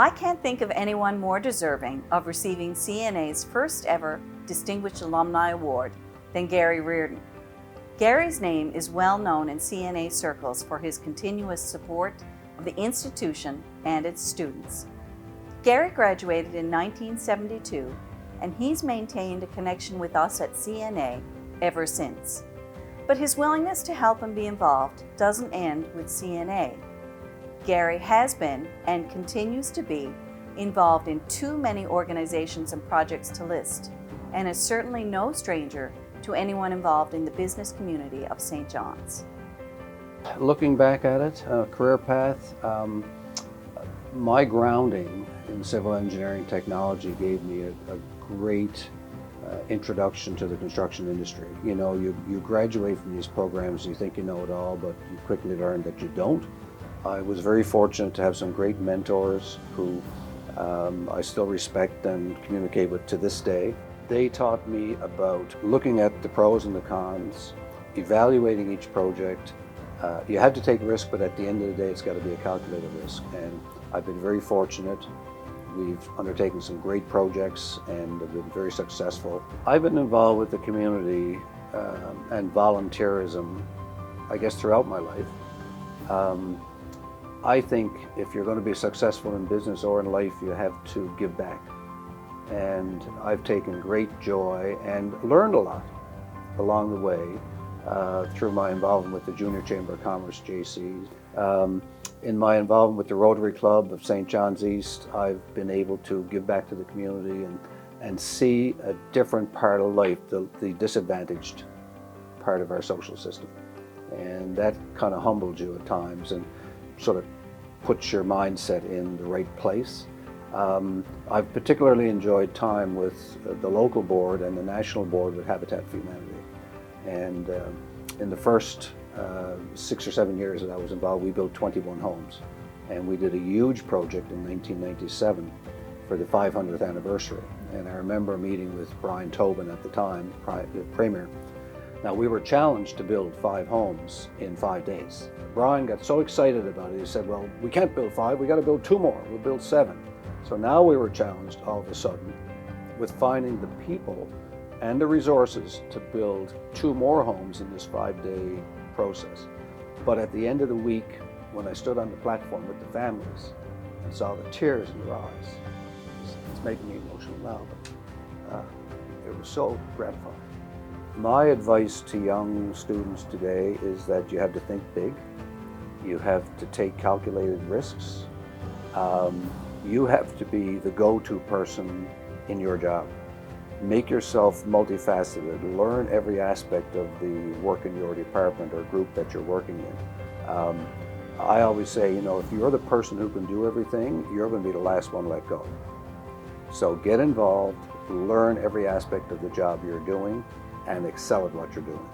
I can't think of anyone more deserving of receiving CNA's first ever Distinguished Alumni Award than Gary Reardon. Gary's name is well known in CNA circles for his continuous support of the institution and its students. Gary graduated in 1972, and he's maintained a connection with us at CNA ever since. But his willingness to help and be involved doesn't end with CNA. Gary has been and continues to be involved in too many organizations and projects to list, and is certainly no stranger to anyone involved in the business community of St. John's. Looking back at it, career path, my grounding in civil engineering technology gave me a great introduction to the construction industry. You know, you graduate from these programs, you think you know it all, but you quickly learn that you don't. I was very fortunate to have some great mentors who I still respect and communicate with to this day. They taught me about looking at the pros and the cons, evaluating each project. You have to take risk, but at the end of the day, it's got to be a calculated risk. And I've been very fortunate. We've undertaken some great projects and have been very successful. I've been involved with the community and volunteerism, I guess, throughout my life. I think if you're going to be successful in business or in life, you have to give back. And I've taken great joy and learned a lot along the way through my involvement with the Junior Chamber of Commerce, Jaycees. In my involvement with the Rotary Club of St. John's East, I've been able to give back to the community and see a different part of life, the disadvantaged part of our social system. And that kind of humbled you at times and sort of puts your mindset in the right place. I've particularly enjoyed time with the local board and the national board with Habitat for Humanity. And in the first 6 or 7 years that I was involved, we built 21 homes. And we did a huge project in 1997 for the 500th anniversary. And I remember meeting with Brian Tobin at the time, the Premier. Now, we were challenged to build 5 homes in 5 days. Brian got so excited about it, he said, well, we can't build 5, we got to build 2 more. We'll build 7. So now we were challenged all of a sudden with finding the people and the resources to build 2 more homes in this 5-day process. But at the end of the week, when I stood on the platform with the families and saw the tears in their eyes, it's making me emotional now, but it was so gratifying. My advice to young students today is that you have to think big. You have to take calculated risks. You have to be the go-to person in your job. Make yourself multifaceted. Learn every aspect of the work in your department or group that you're working in. I always say, you know, if you're the person who can do everything, you're going to be the last one let go. So get involved, learn every aspect of the job you're doing, and excel at what you're doing.